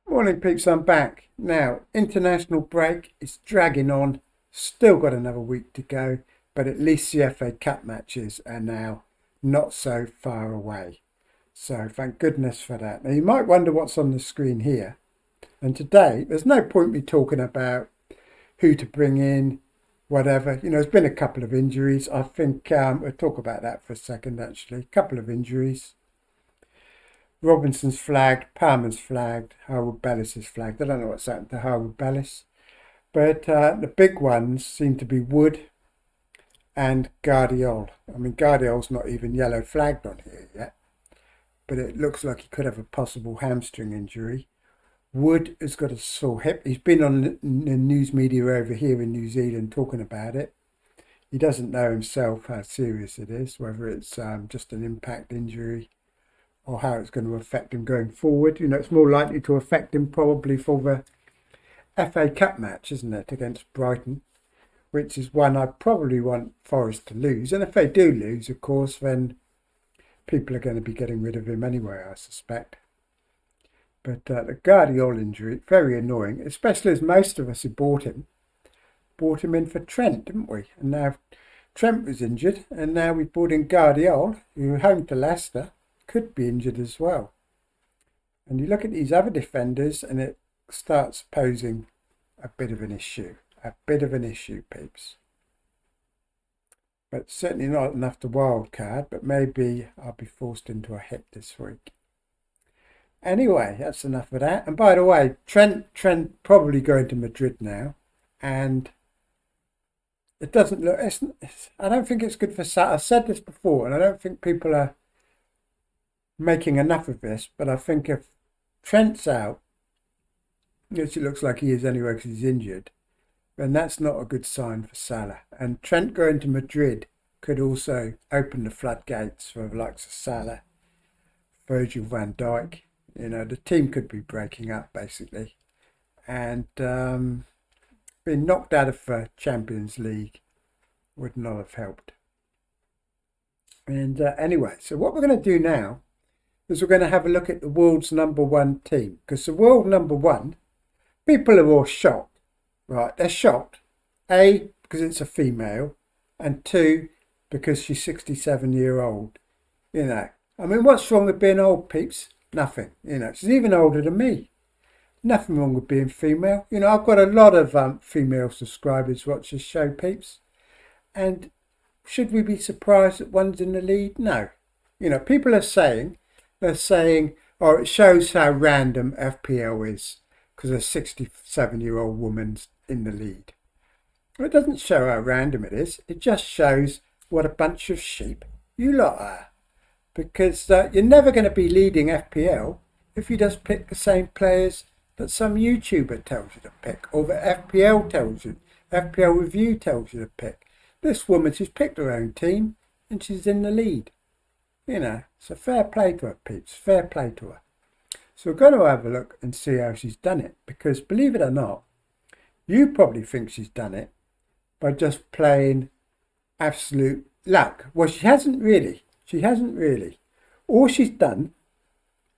Morning peeps, I'm back. Now, international break is dragging on. Still got another week to go, but at least the FA Cup matches are now not so far away. So thank goodness for that. Now you might wonder what's on the screen here. And today, there's no point me talking about who to bring in, whatever. You know, there's been a couple of injuries. I think we'll talk about that for a second actually. A couple of injuries. Robinson's flagged, Palmer's flagged, Harwood Bellis is flagged. I don't know what's happened to Harwood Bellis. But the big ones seem to be Wood and Guardiol. I mean, Guardiol's not even yellow flagged on here yet. But it looks like he could have a possible hamstring injury. Wood has got a sore hip. He's been on the news media over here in New Zealand talking about it. He doesn't know himself how serious it is, whether it's just an impact injury or how it's going to affect him going forward. You know, it's more likely to affect him probably for the FA Cup match, isn't it, against Brighton, which is one I probably want Forest to lose. And if they do lose, of course, then people are going to be getting rid of him anyway, I suspect. But the Guardiola injury, very annoying, especially as most of us who bought him in for Trent, didn't we? And now Trent was injured, and now we brought in Guardiola, who home to Leicester, could be injured as well. And you look at these other defenders and it starts posing a bit of an issue. A bit of an issue, peeps. But certainly not enough to wild card, but maybe I'll be forced into a hit this week. Anyway, that's enough of that. And by the way, Trent probably going to Madrid now. And it doesn't look, I don't think it's good for Salah. I've said this before, and I don't think people are making enough of this, but I think if Trent's out, which it looks like he is anyway because he's injured, then that's not a good sign for Salah. And Trent going to Madrid could also open the floodgates for the likes of Salah, Virgil van Dijk. You know, the team could be breaking up basically, and being knocked out of the Champions League would not have helped. And anyway, so what we're going to do now is we're going to have a look at the world's #1 team, because the world #1, people are all shocked, right? They're shocked, A, because it's a female, and 2, because she's 67-year-old. You know, I mean, what's wrong with being old, peeps? Nothing. You know, she's even older than me. Nothing wrong with being female. You know, I've got a lot of female subscribers watch this show, peeps. And should we be surprised that one's in the lead? No. You know, people are saying, oh, it shows how random FPL is because a 67-year-old woman's in the lead. Well, it doesn't show how random it is. It just shows what a bunch of sheep you lot are. Because you're never going to be leading FPL if you just pick the same players that some YouTuber tells you to pick, or that FPL tells you, FPL Review tells you to pick. This woman, she's picked her own team and she's in the lead. You know, so fair play to her, peeps, fair play to her. So we're going to have a look and see how she's done it, because believe it or not, you probably think she's done it by just playing absolute luck. Well, she hasn't really. She hasn't really. All she's done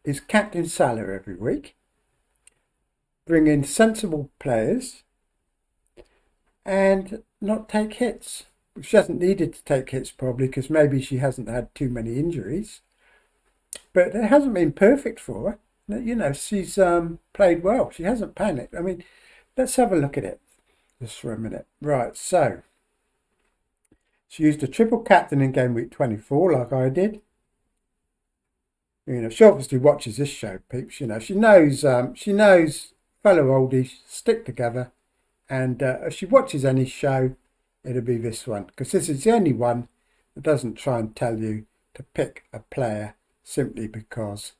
is captain Salah every week, bring in sensible players, and not take hits. She hasn't needed to take hits probably because maybe she hasn't had too many injuries. But it hasn't been perfect for her. You know, she's played well. She hasn't panicked. I mean, let's have a look at it just for a minute. Right, so she used a triple captain in game week 24 like I did. You know, she obviously watches this show, peeps. You know, she knows fellow oldies stick together. And if she watches any show, it'll be this one, because this is the only one that doesn't try and tell you to pick a player simply because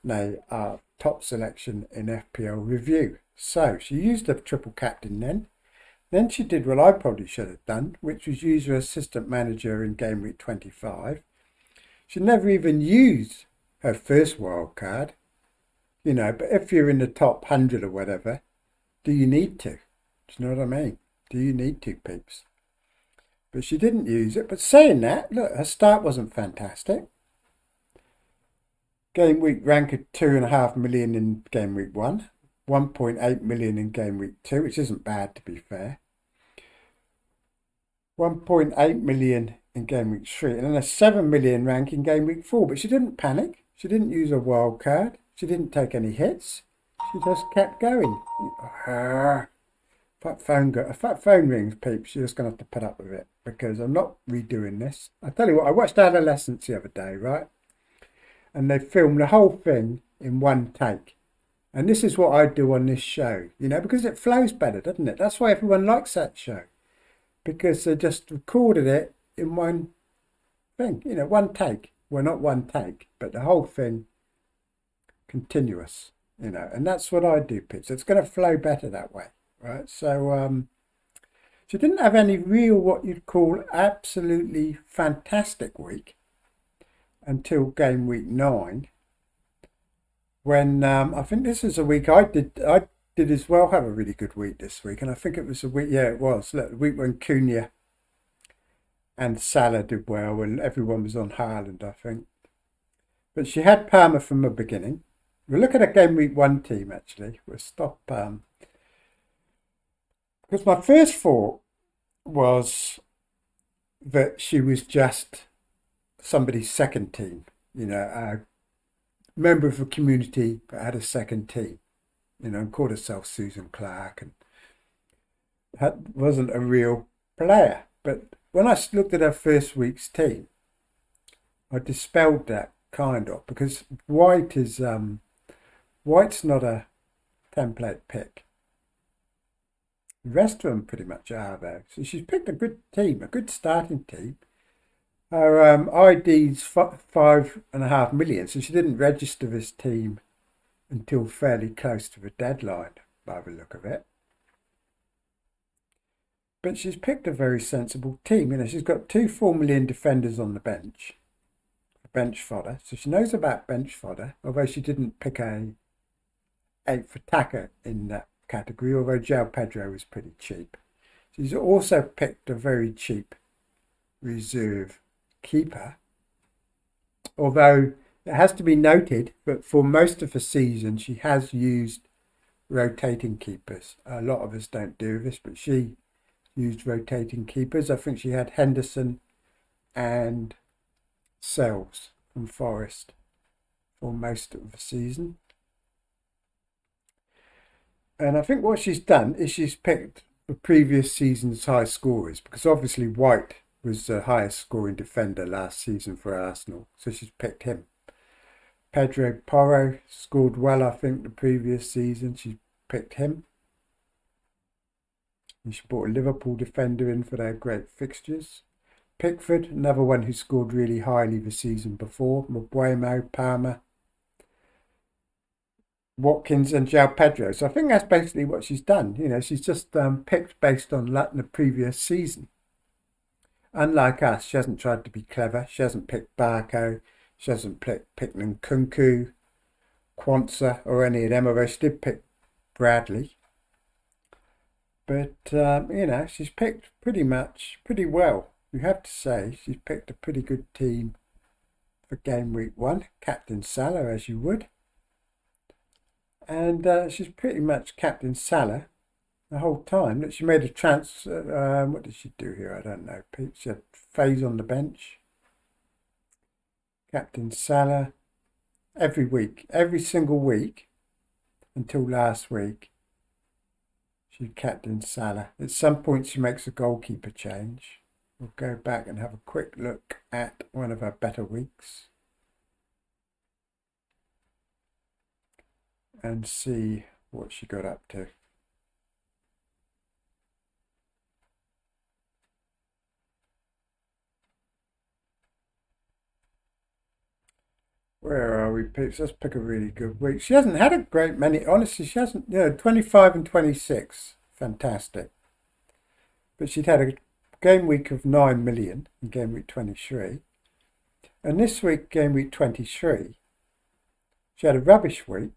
they are top selection in FPL Review. So she used a triple captain then. Then she did what I probably should have done, which was use her assistant manager in game week 25. She never even used her first wild card. You know, but if you're in the top 100 or whatever, do you need to? Do you know what I mean? Do you need to, peeps? But she didn't use it. But saying that, look, her start wasn't fantastic. Game week ranked 2.5 million in game week 1. 1.8 million in game week 2, which isn't bad to be fair. 1.8 million in game week 3, and then a 7 million rank in game week 4. But she didn't panic. She didn't use a wild card. She didn't take any hits. She just kept going. If that phone rings, peeps, you're just going to have to put up with it, because I'm not redoing this. I tell you what, I watched Adolescence the other day, right? And they filmed the whole thing in one take. And this is what I do on this show, you know, because it flows better, doesn't it? That's why everyone likes that show, because they just recorded it in one thing, you know, one take. Well, not one take, but the whole thing continuous, you know, and that's what I do, Pete. So it's going to flow better that way, right? So she didn't have any real what you'd call absolutely fantastic week until game week 9, when I think this is a week I did as well have a really good week this week, and I think it was a week, yeah, it was, look, the week when Cunha and Salah did well and everyone was on Haaland, I think. But she had Palmer from the beginning. We'll look at a game week 1 team, actually. We'll stop, because my first thought was that she was just somebody's second team, you know, a member of a community that had a second team, you know, and called herself Susan Clark, and wasn't a real player. But when I looked at her first week's team, I dispelled that kind of, because White's not a template pick. The rest of them pretty much are, though. So she's picked a good team, a good starting team. Her ID's 5.5 million, so she didn't register this team until fairly close to the deadline, by the look of it. But she's picked a very sensible team. You know, she's got 2 4 million defenders on the bench fodder. So she knows about bench fodder, although she didn't pick a 8th attacker in that category, although João Pedro was pretty cheap. She's also picked a very cheap reserve keeper, although it has to be noted that for most of the season she has used rotating keepers. A lot of us don't do this, but she used rotating keepers. I think she had Henderson and Sells from Forest for most of the season. And I think what she's done is she's picked the previous season's high scorers, because obviously White was the highest scoring defender last season for Arsenal, so she's picked him. Pedro Porro scored well, I think, the previous season. She picked him. And she brought a Liverpool defender in for their great fixtures. Pickford, another one who scored really highly the season before. Mbuemo, Palmer, Watkins and João Pedro. So I think that's basically what she's done. You know, she's just picked based on the previous season. Unlike us, she hasn't tried to be clever. She hasn't picked Barco. She hasn't picked Nkunku, Quansah, or any of them, although she did pick Bradley. But, you know, she's picked pretty well. You have to say she's picked a pretty good team for game week 1. Captain Salah, as you would. And she's pretty much Captain Salah the whole time. That she made a transfer. What did she do here? I don't know, Pete. She had Faze on the bench. Captain Salah every week, every single week until last week. She captained Salah. At some point, she makes a goalkeeper change. We'll go back and have a quick look at one of her better weeks and see what she got up to. Where are we, peeps? Let's pick a really good week. She hasn't had a great many. Honestly, she hasn't, you know, 25 and 26. Fantastic. But she'd had a game week of 9 million in game week 23. And this week, game week 23, she had a rubbish week.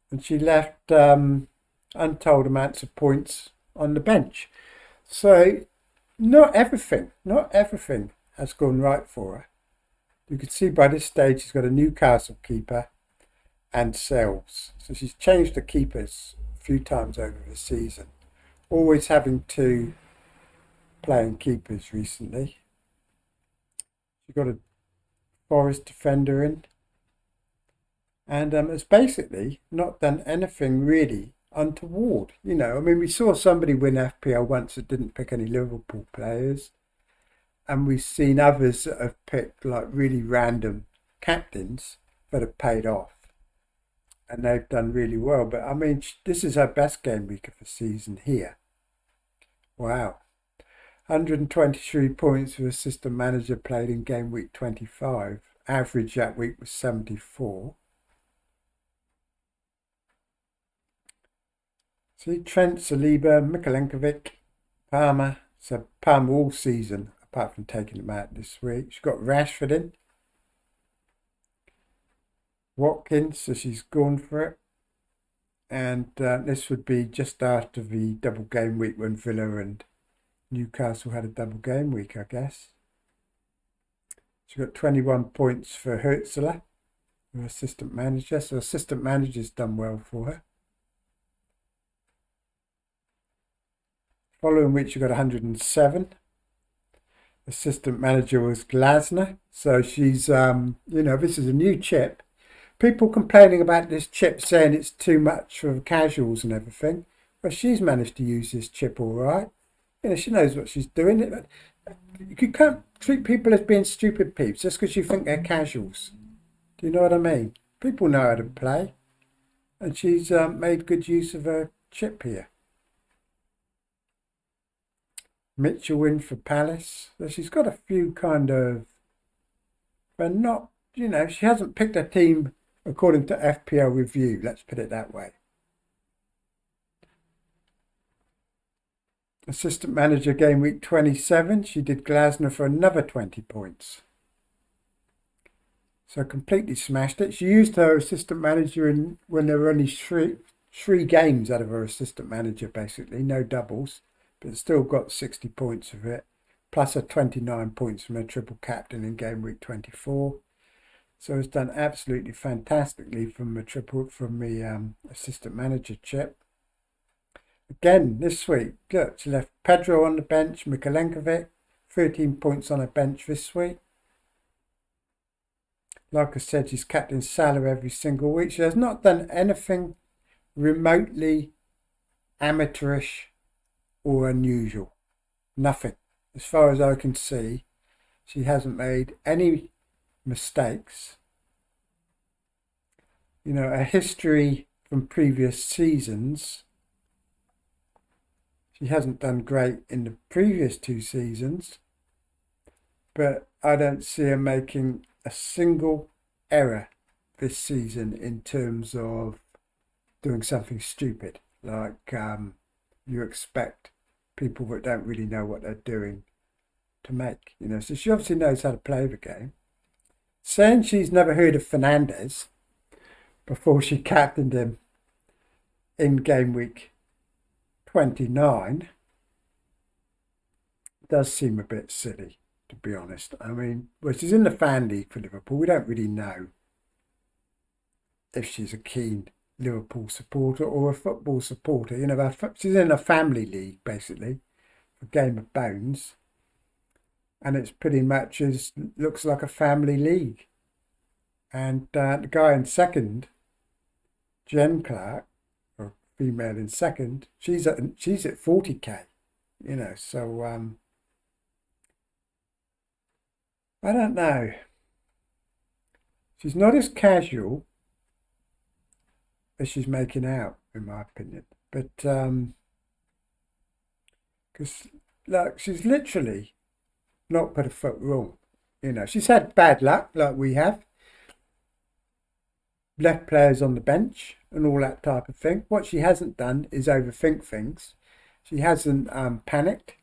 And she left untold amounts of points on the bench. So not everything has gone right for her. You can see by this stage she's got a Newcastle keeper and sells. So she's changed the keepers a few times over the season, always having two playing keepers recently. She got a Forest defender in, and has basically not done anything really untoward. You know, I mean, we saw somebody win FPL once that didn't pick any Liverpool players, and we've seen others that have picked like really random captains that have paid off, and they've done really well. But I mean, this is her best game week of the season here. Wow. 123 points for assistant manager played in game week 25. Average that week was 74. See, Trent, Saliba, Mikalenkovic, Palmer. So Palmer all season, apart from taking him out this week. She's got Rashford in. Watkins, so she's gone for it. And this would be just after the double game week when Villa and Newcastle had a double game week, I guess. She got 21 points for Hertzler, her assistant manager. So assistant manager's done well for her. Following week, she got 107. Assistant manager was Glasner. So she's, this is a new chip. People complaining about this chip, saying it's too much for casuals and everything. Well, she's managed to use this chip all right. You know, she knows what she's doing. You can't treat people as being stupid peeps just because you think they're casuals. Do you know what I mean? People know how to play. And she's made good use of her chip here. Mitchell in for Palace. So she's got a few kind of... But not, she hasn't picked a team according to FPL Review. Let's put it that way. Assistant manager game week 27. She did Glasner for another 20 points. So completely smashed it. She used her assistant manager when there were only three games out of her assistant manager, basically. No doubles. But still got 60 points of it. Plus her 29 points from her triple captain in game week 24. So it's done absolutely fantastically from the assistant manager chip. Again, this week, look, she left Pedro on the bench, Mikalenkovic, 13 points on her bench this week. Like I said, she's captain Salah every single week. She has not done anything remotely amateurish or unusual. Nothing. As far as I can see, she hasn't made any mistakes. A history from previous seasons. She hasn't done great in the previous 2 seasons, but I don't see her making a single error this season in terms of doing something stupid, like you expect people that don't really know what they're doing to make. So she obviously knows how to play the game. Saying she's never heard of Fernandez before she captained him in game week 29 does seem a bit silly, to be honest. I mean, well, she's in the fan league for Liverpool. We don't really know if she's a keen Liverpool supporter or a football supporter. She's in a family league, basically, for Game of Bones. And it's pretty much looks like a family league. And the guy in second, Jen Clark, or female in second, she's at 40k. So I don't know. She's not as casual as she's making out, in my opinion. But because she's literally not put a foot wrong. She's had bad luck, like we have. Left players on the bench and all that type of thing. What she hasn't done is overthink things. She hasn't panicked.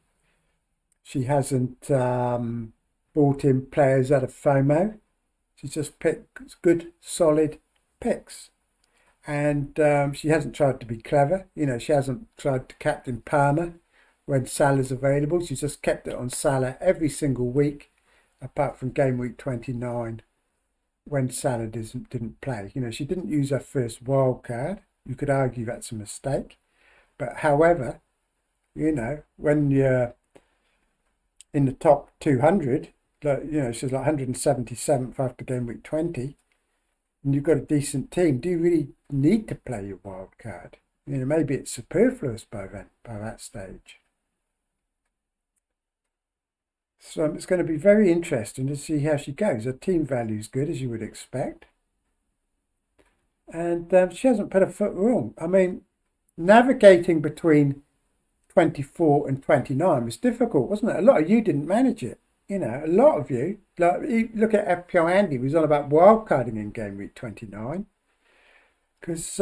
She hasn't brought in players out of FOMO. She's just picked good, solid picks. And she hasn't tried to be clever. She hasn't tried to captain Palmer when Salah's available. She's just kept it on Salah every single week, apart from game week 29, when Salah didn't play. You know, she didn't use her first wild card. You could argue that's a mistake. But however, you know, when you're in the top 200, like, you know, she's like 177th after game week 20, and you've got a decent team, do you really need to play your wild card? You know, maybe it's superfluous by that stage. So it's going to be very interesting to see how she goes. Her team value is good, as you would expect. And she hasn't put a foot wrong. I mean, navigating between 24 and 29 was difficult, wasn't it? A lot of you didn't manage it. You know, a lot of you, like look at FPL Andy, was on about wildcarding in game week 29 because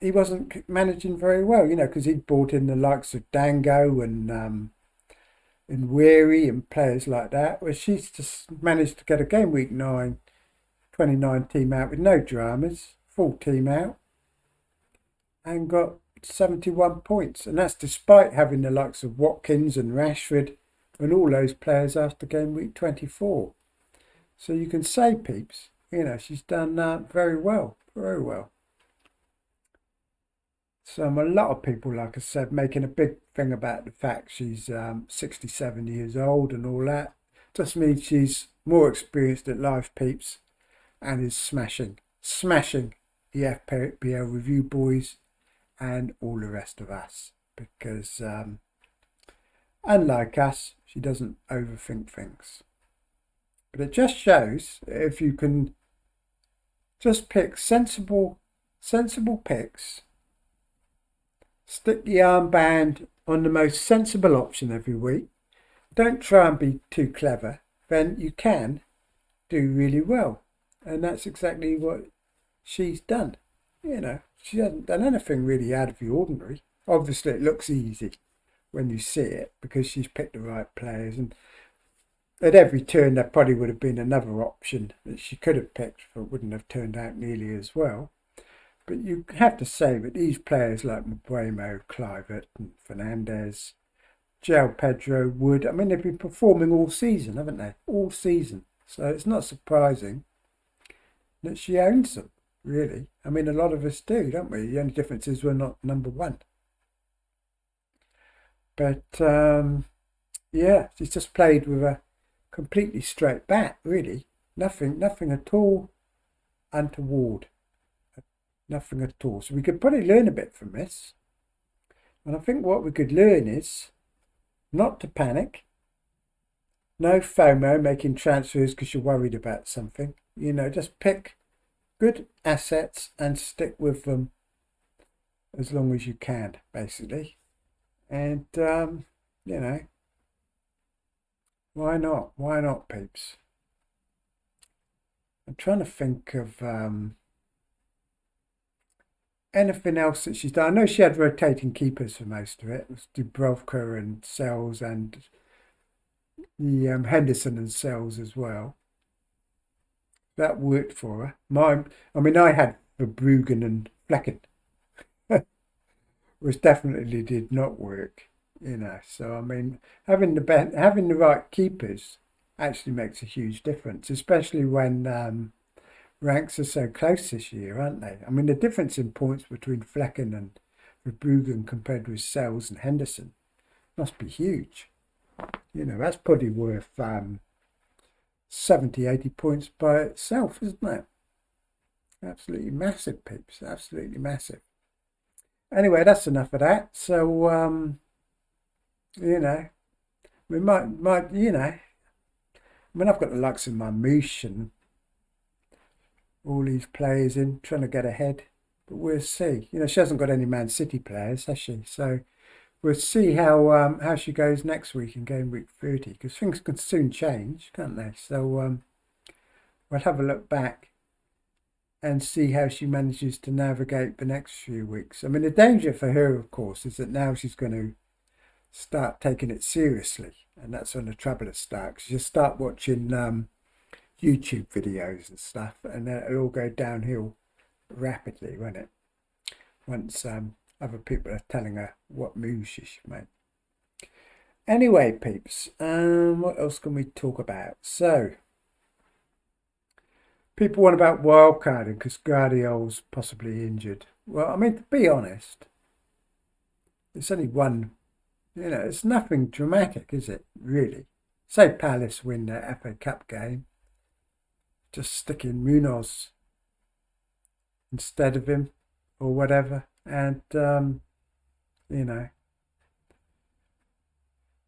he wasn't managing very well, you know, because he'd brought in the likes of Dango and Weary and players like that, where she's just managed to get a game week 29 team out with no dramas, full team out, and got 71 points. And that's despite having the likes of Watkins and Rashford and all those players after game week 24. So you can say, peeps, you know, she's done very well, very well. So a lot of people, like I said, making a big thing about the fact she's 67 years old and all that. Just means she's more experienced at life, peeps, and is smashing the FPL review boys and all the rest of us. Because unlike us, she doesn't overthink things. But it just shows if you can just pick sensible picks, stick the armband on the most sensible option every week, don't try and be too clever, then you can do really well. And that's exactly what she's done. You know, she hasn't done anything really out of the ordinary. Obviously, it looks easy when you see it because she's picked the right players, and at every turn there probably would have been another option that she could have picked but wouldn't have turned out nearly as well. But you have to say that these players like Mbuemo, Clivert and Fernandez, João Pedro, Wood, I mean, they've been performing all season, haven't they? All season. So it's not surprising that she owns them, really. I mean, a lot of us do, don't we? The only difference is we're not number one. But yeah, she's just played with a completely straight bat, really. Nothing at all untoward. Nothing at all. So we could probably learn a bit from this. And I think what we could learn is not to panic. No FOMO, making transfers because you're worried about something. You know, just pick good assets and stick with them as long as you can, basically. And, you know, why not? Why not, peeps? I'm trying to think of anything else that she's done. I know she had rotating keepers for most of it. It was Dubrovka and Sells and the Henderson and Sells as well. That worked for her. I mean, I had Verbruggen and Flecken, which definitely did not work, you know. So I mean, having the right keepers actually makes a huge difference, especially when ranks are so close this year, aren't they? I mean, the difference in points between Flecken and Verbruggen compared with Sells and Henderson must be huge. You know, that's probably worth 70, 80 points by itself, isn't it? Absolutely massive, peeps. Absolutely massive. Anyway, that's enough of that. So, you know, we might, you know, I mean, I've got the likes of Marmouche and all these players in trying to get ahead, but we'll see. You know, she hasn't got any Man City players, has she? So we'll see how she goes next week in game week 30, because things can soon change, can't they? So we'll have a look back and see how she manages to navigate the next few weeks. I mean, the danger for her, of course, is that now she's going to start taking it seriously, and that's when the trouble will start. She'll start watching YouTube videos and stuff, and then it'll all go downhill rapidly, won't it? Once other people are telling her what moves she should make. Anyway, peeps, what else can we talk about? So, People want about wildcarding because Guardiola's possibly injured. Well, I mean, to be honest, it's only one. It's nothing dramatic, is it? Really? Say Palace win their FA Cup game, just stick in Munoz instead of him or whatever, and you know,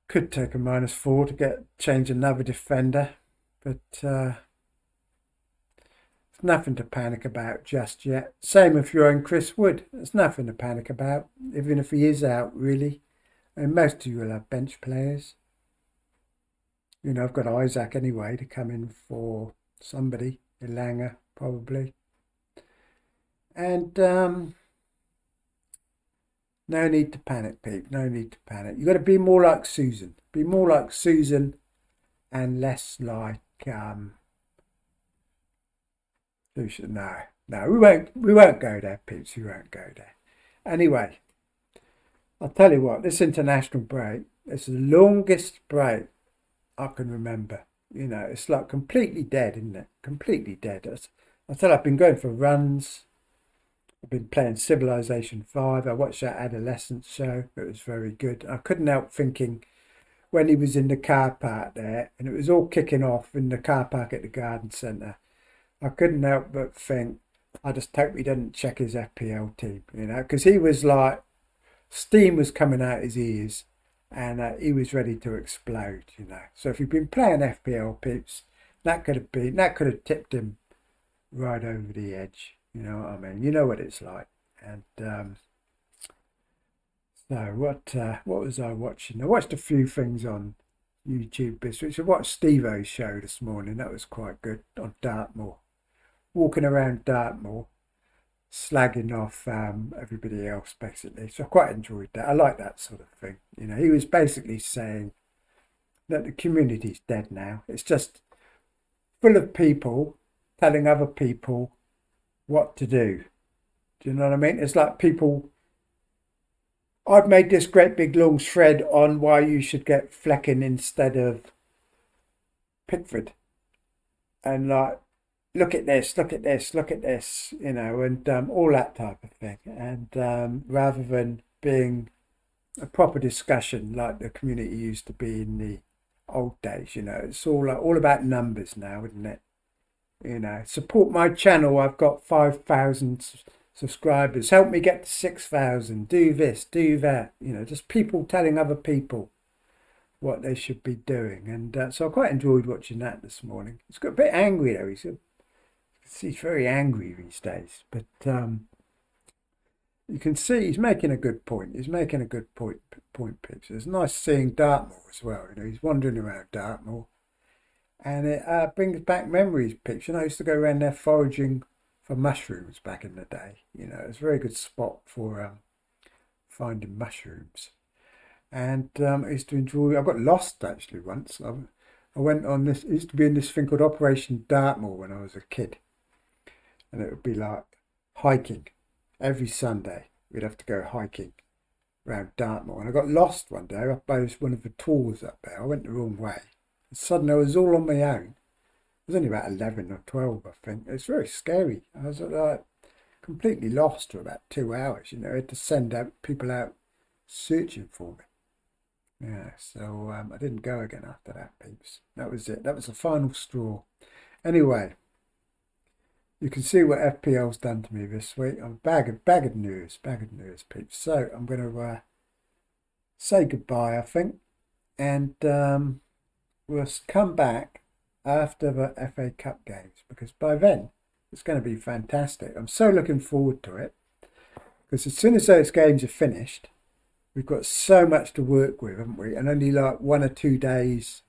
could take a -4 to change another defender, but it's nothing to panic about just yet. Same if you're in Chris Wood. There's nothing to panic about, even if he is out, really. And most of you will have bench players. I've got Isaac anyway to come in for somebody, Elanga probably. And no need to panic, Pete. No need to panic. You've got to be more like Susan. Be more like Susan and less like no, we won't go there, Pete. We won't go there. Anyway, I'll tell you what, this international break, it's the longest break I can remember. It's like completely dead, isn't it? Completely dead. I tell you, I've been going for runs. I've been playing Civilization 5. I watched that Adolescence show. It was very good. I couldn't help thinking when he was in the car park there, and it was all kicking off in the car park at the garden centre. I couldn't help but think, I just hope he didn't check his FPL team, because he was like, steam was coming out his ears, and he was ready to explode, So if you've been playing FPL, peeps, that could have tipped him right over the edge. You know what I mean? You know what it's like. And so what was I watching? I watched a few things on YouTube bits, which I watched Steve-O's show this morning. That was quite good, on Dartmoor. Walking around Dartmoor, slagging off everybody else, basically. So I quite enjoyed that. I like that sort of thing. He was basically saying that the community's dead now. It's just full of people telling other people what to do. Do you know what I mean? It's like people... I've made this great big long thread on why you should get Flecken instead of Pickford. And like, look at this, look at this, look at this, and all that type of thing. And rather than being a proper discussion like the community used to be in the old days, it's all about numbers now, isn't it? Support my channel. I've got 5,000 subscribers. Help me get to 6,000. Do this, do that. Just people telling other people what they should be doing. And so I quite enjoyed watching that this morning. It's got a bit angry though. He's very angry these days. But you can see he's making a good point. He's making a good point, Pips. It's nice seeing Dartmoor as well. He's wandering around Dartmoor. And it brings back memories, Pips. I used to go around there foraging for mushrooms back in the day. It was a very good spot for finding mushrooms. And I used to enjoy... I got lost, actually, once. I went on this... I used to be in this thing called Operation Dartmoor when I was a kid. And it would be like hiking. Every Sunday, we'd have to go hiking around Dartmoor. And I got lost one day up by one of the tours up there. I went the wrong way. And suddenly I was all on my own. I was only about 11 or 12, I think. It's very scary. I was like completely lost for about 2 hours. I had to send people out searching for me. Yeah, so I didn't go again after that, peeps. That was it. That was the final straw. Anyway, you can see what FPL's done to me this week. I'm bag of news, peeps. So I'm going to say goodbye, I think, and we'll come back after the FA Cup games, because by then it's going to be fantastic. I'm so looking forward to it, because as soon as those games are finished, we've got so much to work with, haven't we? And only like 1 or 2 days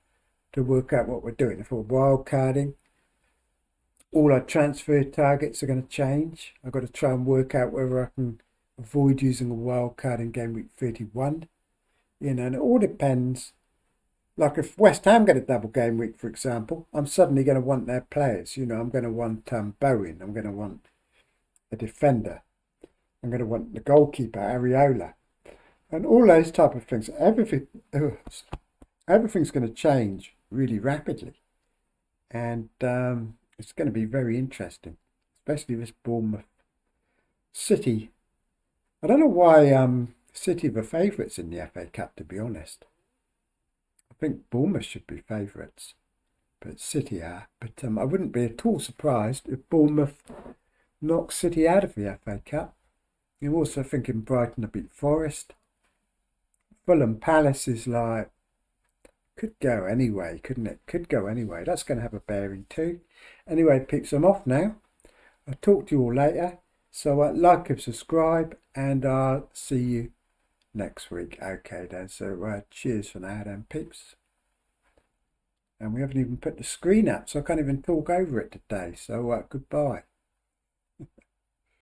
to work out what we're doing. If we're wild carding, all our transfer targets are going to change. I've got to try and work out whether I can avoid using a wild card in game week 31. And it all depends. Like if West Ham get a double game week, for example, I'm suddenly going to want their players. I'm going to want Bowen. I'm going to want a defender. I'm going to want the goalkeeper, Areola. And all those type of things. Everything's going to change really rapidly. And It's going to be very interesting, especially this Bournemouth City. I don't know why City were favourites in the FA Cup, to be honest. I think Bournemouth should be favourites, but City are. But I wouldn't be at all surprised if Bournemouth knock City out of the FA Cup. I'm also thinking Brighton will beat Forest. Fulham Palace is like, could go anyway, couldn't it? Could go anyway. That's going to have a bearing too. Anyway, peeps, I'm off now. I'll talk to you all later. So like and subscribe, and I'll see you next week. Okay then, so cheers for now then, peeps. And we haven't even put the screen up, so I can't even talk over it today. So goodbye.